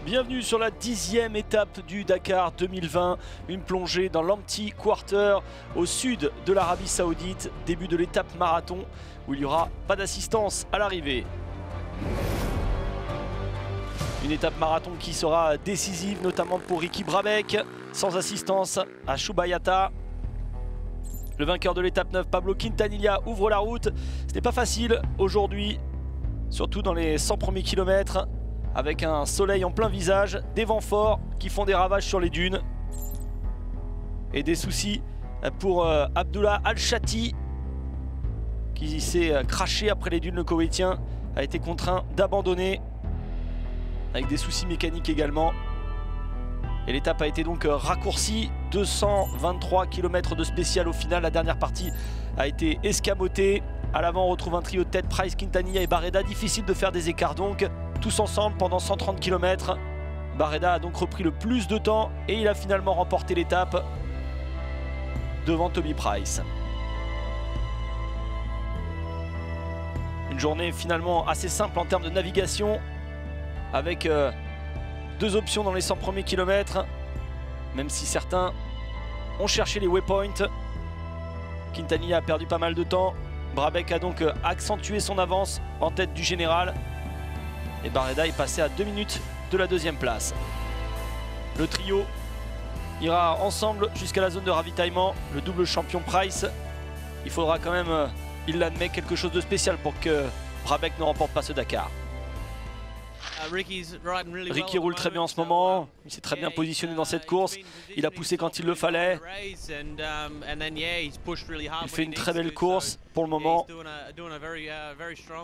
Bienvenue sur la 10e étape du Dakar 2020, une plongée dans l'Empty Quarter au sud de l'Arabie Saoudite, début de l'étape marathon où il n'y aura pas d'assistance à l'arrivée. Une étape marathon qui sera décisive notamment pour Ricky Brabec, sans assistance à Chouba-Yata. Le vainqueur de l'étape 9, Pablo Quintanilla, ouvre la route. Ce n'est pas facile aujourd'hui, surtout dans les 100 premiers kilomètres, avec un soleil en plein visage, des vents forts qui font des ravages sur les dunes. Et des soucis pour Abdullah Al-Shati, qui s'est craché après les dunes. Le Koweïtien a été contraint d'abandonner, avec des soucis mécaniques également. Et l'étape a été donc raccourcie, 223 km de spécial au final. La dernière partie a été escamotée. À l'avant, on retrouve un trio de tête, Price, Quintanilla et Barreda. Difficile de faire des écarts donc, tous ensemble pendant 130 km. Barreda a donc repris le plus de temps et il a finalement remporté l'étape devant Toby Price. Une journée finalement assez simple en termes de navigation, avec deux options dans les 100 premiers kilomètres, même si certains ont cherché les waypoints. Quintanilla a perdu pas mal de temps. Brabec a donc accentué son avance en tête du général. Et Barreda est passé à 2 minutes de la deuxième place. Le trio ira ensemble jusqu'à la zone de ravitaillement. Le double champion Price, il faudra quand même, il l'admet, quelque chose de spécial pour que Brabec ne remporte pas ce Dakar. Ricky roule très bien en ce moment, il s'est très bien positionné dans cette course, il a poussé quand il le fallait. Il fait une très belle course pour le moment.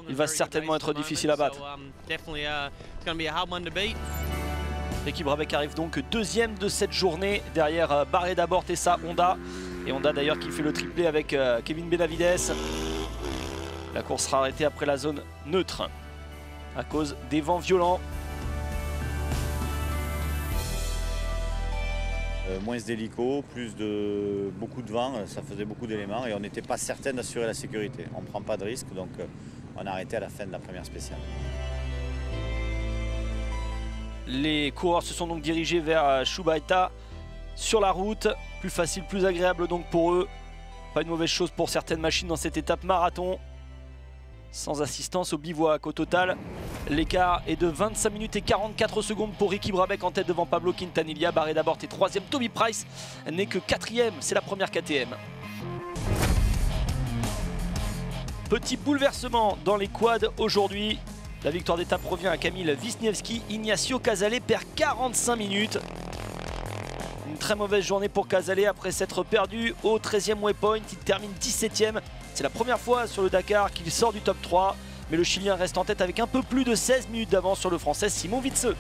Il va certainement être difficile à battre. Ricky Brabec arrive donc deuxième de cette journée derrière Barreda, Bort et sa Honda. Et Honda d'ailleurs qui fait le triplé avec Kevin Benavides. La course sera arrêtée après la zone neutre à cause des vents violents. Moins d'hélicos, beaucoup de vent, ça faisait beaucoup d'éléments et on n'était pas certain d'assurer la sécurité. On ne prend pas de risque, donc on a arrêté à la fin de la première spéciale. Les coureurs se sont donc dirigés vers Chouba-Yata sur la route. Plus facile, plus agréable donc pour eux. Pas une mauvaise chose pour certaines machines dans cette étape marathon. Sans assistance au bivouac. Au total, l'écart est de 25 minutes et 44 secondes pour Ricky Brabec en tête devant Pablo Quintanilla. Barreda, Bort est 3e. Toby Price n'est que 4e. C'est la première KTM. Petit bouleversement dans les quads aujourd'hui. La victoire d'étape revient à Kamil Wisniewski. Ignacio Casale perd 45 minutes. Une très mauvaise journée pour Casale après s'être perdu au 13e waypoint. Il termine 17e. C'est la première fois sur le Dakar qu'il sort du top 3. Mais le Chilien reste en tête avec un peu plus de 16 minutes d'avance sur le Français Simon Witzeux.